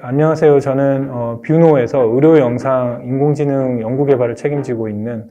안녕하세요. 저는 뷰노에서 의료 영상 인공지능 연구 개발을 책임지고 있는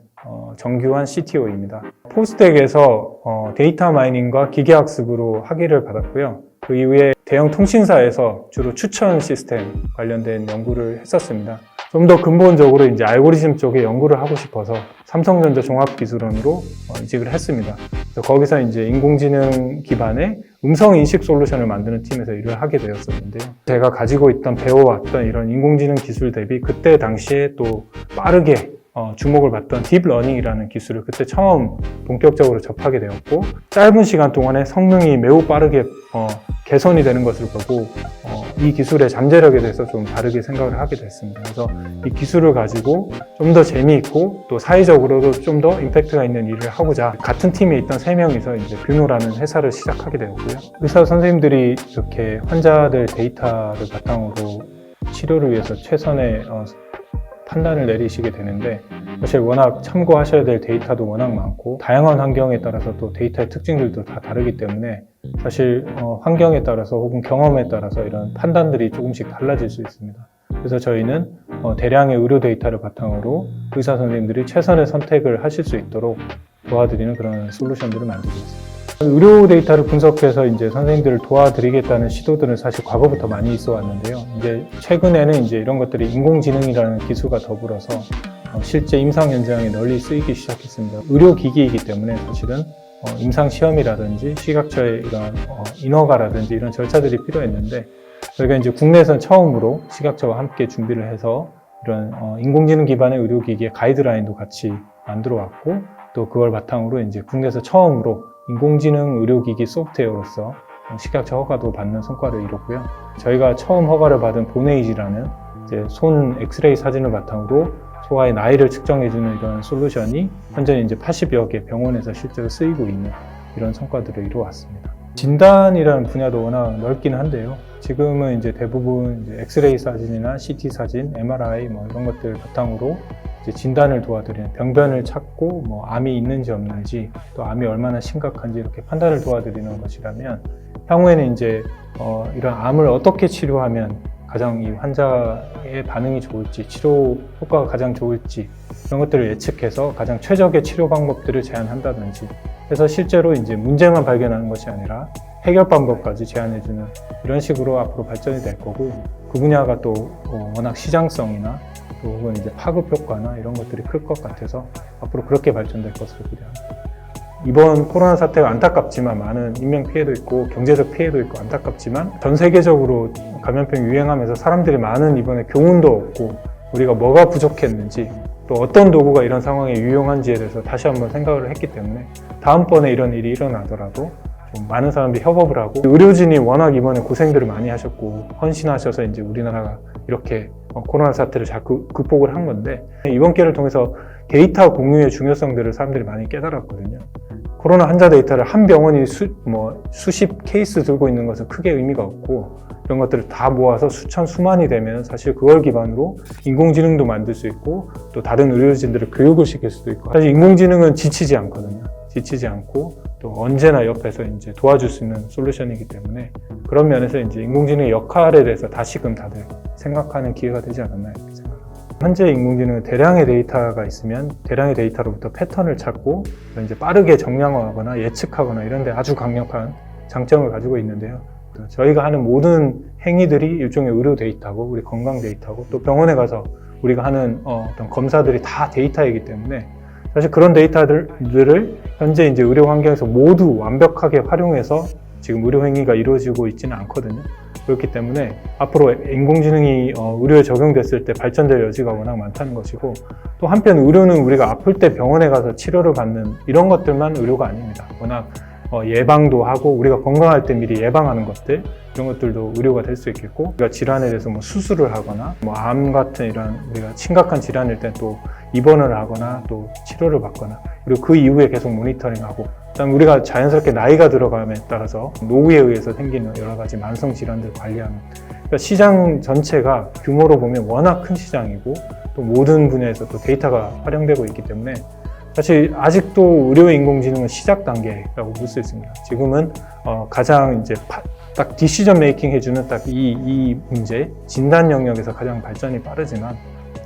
정규환 CTO입니다. 포스텍에서 데이터 마이닝과 기계학습으로 학위를 받았고요. 그 이후에 대형 통신사에서 주로 추천 시스템 관련된 연구를 했었습니다. 좀 더 근본적으로 이제 알고리즘 쪽에 연구를 하고 싶어서 삼성전자 종합기술원으로 이직을 했습니다. 그래서 거기서 이제 인공지능 기반의 음성 인식 솔루션을 만드는 팀에서 일을 하게 되었었는데요. 제가 가지고 있던 배워왔던 이런 인공지능 기술 대비 그때 당시에 또 빠르게 주목을 받던 딥러닝이라는 기술을 그때 처음 본격적으로 접하게 되었고, 짧은 시간 동안에 성능이 매우 빠르게 개선이 되는 것을 보고 이 기술의 잠재력에 대해서 좀 다르게 생각을 하게 됐습니다. 그래서 이 기술을 가지고 좀 더 재미있고 또 사회적으로도 좀 더 임팩트가 있는 일을 하고자 같은 팀에 있던 3명이서 이제 뷰노라는 회사를 시작하게 되었고요. 의사 선생님들이 이렇게 환자들 데이터를 바탕으로 치료를 위해서 최선의 판단을 내리시게 되는데, 사실 워낙 참고하셔야 될 데이터도 워낙 많고 다양한 환경에 따라서 또 데이터의 특징들도 다 다르기 때문에 사실 환경에 따라서 혹은 경험에 따라서 이런 판단들이 조금씩 달라질 수 있습니다. 그래서 저희는 대량의 의료 데이터를 바탕으로 의사 선생님들이 최선의 선택을 하실 수 있도록 도와드리는 그런 솔루션들을 만들고 있습니다. 의료 데이터를 분석해서 이제 선생님들을 도와드리겠다는 시도들은 사실 과거부터 많이 있어 왔는데요. 이제 최근에는 이제 이런 것들이 인공지능이라는 기술과 더불어서 실제 임상 현장에 널리 쓰이기 시작했습니다. 의료기기이기 때문에 사실은 임상 시험이라든지 시각처의 이런 인허가라든지 이런 절차들이 필요했는데, 저희가 이제 국내에선 처음으로 시각처와 함께 준비를 해서 이런 인공지능 기반의 의료기기의 가이드라인도 같이 만들어 왔고, 또 그걸 바탕으로 이제 국내에서 처음으로 인공지능 의료기기 소프트웨어로서 식약처 허가도 받는 성과를 이뤘고요. 저희가 처음 허가를 받은 보네이지라는 이제 손 엑스레이 사진을 바탕으로 소아의 나이를 측정해주는 이런 솔루션이 현재 이제 80여 개 병원에서 실제로 쓰이고 있는 이런 성과들을 이루어왔습니다. 진단이라는 분야도 워낙 넓긴 한데요. 지금은 이제 대부분 이제 엑스레이 사진이나 CT 사진, MRI 이런 것들 바탕으로 이제 진단을 도와드리는, 병변을 찾고 암이 있는지 없는지 또 암이 얼마나 심각한지 이렇게 판단을 도와드리는 것이라면, 향후에는 이제 이런 암을 어떻게 치료하면 가장 이 환자의 반응이 좋을지, 치료 효과가 가장 좋을지 이런 것들을 예측해서 가장 최적의 치료 방법들을 제안한다든지 해서 실제로 이제 문제만 발견하는 것이 아니라 해결 방법까지 제안해주는 이런 식으로 앞으로 발전이 될 거고, 그 분야가 또 워낙 시장성이나 또 혹은 이제 파급 효과나 이런 것들이 클 것 같아서 앞으로 그렇게 발전될 것으로 기대합니다. 이번 코로나 사태가 안타깝지만 많은 인명 피해도 있고 경제적 피해도 있고 안타깝지만, 전 세계적으로 감염병이 유행하면서 사람들이 많은 이번에 교훈도 얻고 우리가 뭐가 부족했는지 또 어떤 도구가 이런 상황에 유용한지에 대해서 다시 한번 생각을 했기 때문에 다음번에 이런 일이 일어나더라도 좀 많은 사람들이 협업을 하고, 의료진이 워낙 이번에 고생들을 많이 하셨고 헌신하셔서 이제 우리나라가 이렇게 코로나 사태를 잘 극복을 한 건데, 이번 기회를 통해서 데이터 공유의 중요성들을 사람들이 많이 깨달았거든요. 코로나 환자 데이터를 한 병원이 수십 케이스 들고 있는 것은 크게 의미가 없고, 이런 것들을 다 모아서 수천 수만이 되면 사실 그걸 기반으로 인공지능도 만들 수 있고 또 다른 의료진들을 교육을 시킬 수도 있고, 사실 인공지능은 지치지 않거든요. 지치지 않고 또 언제나 옆에서 이제 도와줄 수 있는 솔루션이기 때문에, 그런 면에서 이제 인공지능의 역할에 대해서 다시금 다들 생각하는 기회가 되지 않았나 이렇게 생각합니다. 현재 인공지능은 대량의 데이터가 있으면 대량의 데이터로부터 패턴을 찾고 이제 빠르게 정량화하거나 예측하거나 이런 데 아주 강력한 장점을 가지고 있는데요. 저희가 하는 모든 행위들이 일종의 의료 데이터고 우리 건강 데이터고, 또 병원에 가서 우리가 하는 어떤 검사들이 다 데이터이기 때문에 사실 그런 데이터들을 현재 이제 의료 환경에서 모두 완벽하게 활용해서 지금 의료 행위가 이루어지고 있지는 않거든요. 그렇기 때문에 앞으로 인공지능이 의료에 적용됐을 때 발전될 여지가 워낙 많다는 것이고, 또 한편 의료는 우리가 아플 때 병원에 가서 치료를 받는 이런 것들만 의료가 아닙니다. 워낙 예방도 하고 우리가 건강할 때 미리 예방하는 것들, 이런 것들도 의료가 될 수 있겠고, 우리가 질환에 대해서 수술을 하거나 암 같은 이런 우리가 심각한 질환일 때 또 입원을 하거나 또 치료를 받거나, 그리고 그 이후에 계속 모니터링하고, 그다음에 우리가 자연스럽게 나이가 들어감에 따라서 노후에 의해서 생기는 여러 가지 만성 질환들을 관리하는, 그러니까 시장 전체가 규모로 보면 워낙 큰 시장이고 또 모든 분야에서 또 데이터가 활용되고 있기 때문에 사실 아직도 의료 인공지능은 시작 단계라고 볼 수 있습니다. 지금은 가장 이제 딱 디시전 메이킹 해주는 딱 이 문제, 진단 영역에서 가장 발전이 빠르지만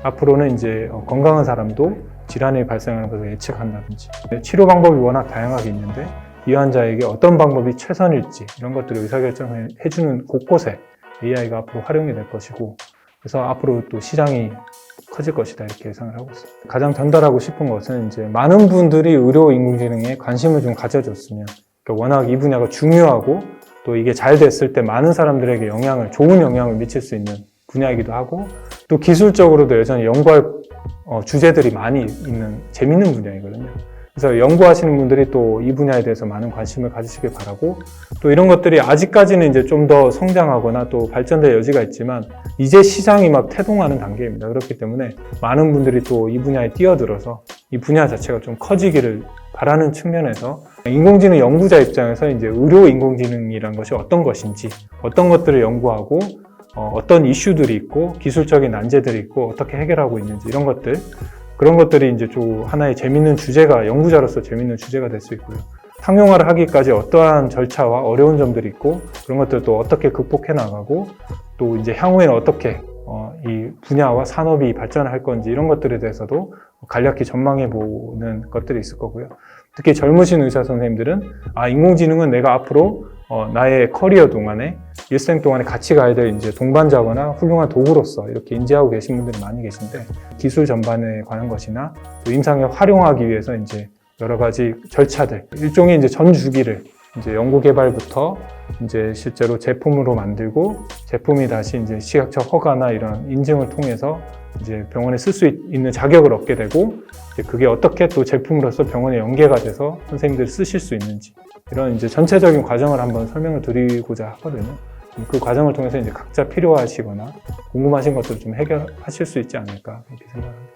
앞으로는 이제 건강한 사람도 질환이 발생하는 것을 예측한다든지 치료 방법이 워낙 다양하게 있는데 이 환자에게 어떤 방법이 최선일지 이런 것들을 의사결정을 해주는 곳곳에 AI가 앞으로 활용이 될 것이고 그래서 앞으로 또 시장이 커질 것이다 이렇게 예상을 하고 있습니다. 가장 전달하고 싶은 것은 이제 많은 분들이 의료 인공지능에 관심을 좀 가져줬으면 그러니까 워낙 이 분야가 중요하고 또 이게 잘 됐을 때 많은 사람들에게 좋은 영향을 미칠 수 있는 분야이기도 하고 또 기술적으로도 여전히 연구할 주제들이 많이 있는 재밌는 분야이거든요. 그래서 연구하시는 분들이 또 이 분야에 대해서 많은 관심을 가지시길 바라고 또 이런 것들이 아직까지는 이제 좀 더 성장하거나 또 발전될 여지가 있지만 이제 시장이 막 태동하는 단계입니다. 그렇기 때문에 많은 분들이 또 이 분야에 뛰어들어서 이 분야 자체가 좀 커지기를 바라는 측면에서 인공지능 연구자 입장에서 이제 의료 인공지능이란 것이 어떤 것인지 어떤 것들을 연구하고 어떤 이슈들이 있고 기술적인 난제들이 있고 어떻게 해결하고 있는지 이런 것들 그런 것들이 이제 좀 하나의 재밌는 주제가 연구자로서 재밌는 주제가 될 수 있고요. 상용화를 하기까지 어떠한 절차와 어려운 점들이 있고 그런 것들도 어떻게 극복해 나가고 또 이제 향후에는 어떻게 이 분야와 산업이 발전할 건지 이런 것들에 대해서도 간략히 전망해 보는 것들이 있을 거고요. 특히 젊으신 의사 선생님들은 인공지능은 내가 앞으로 나의 커리어 동안에 일생 동안에 같이 가야 될 이제 동반자거나 훌륭한 도구로서 이렇게 인지하고 계신 분들이 많이 계신데 기술 전반에 관한 것이나 또 임상에 활용하기 위해서 이제 여러 가지 절차들 일종의 이제 전 주기를 이제 연구 개발부터 이제 실제로 제품으로 만들고 제품이 다시 이제 시각적 허가나 이런 인증을 통해서 이제 병원에 쓸 수 있는 자격을 얻게 되고 이제 그게 어떻게 또 제품으로서 병원에 연계가 돼서 선생님들이 쓰실 수 있는지 이런 이제 전체적인 과정을 한번 설명을 드리고자 하거든요. 그 과정을 통해서 이제 각자 필요하시거나 궁금하신 것들을 좀 해결하실 수 있지 않을까 이렇게 생각합니다.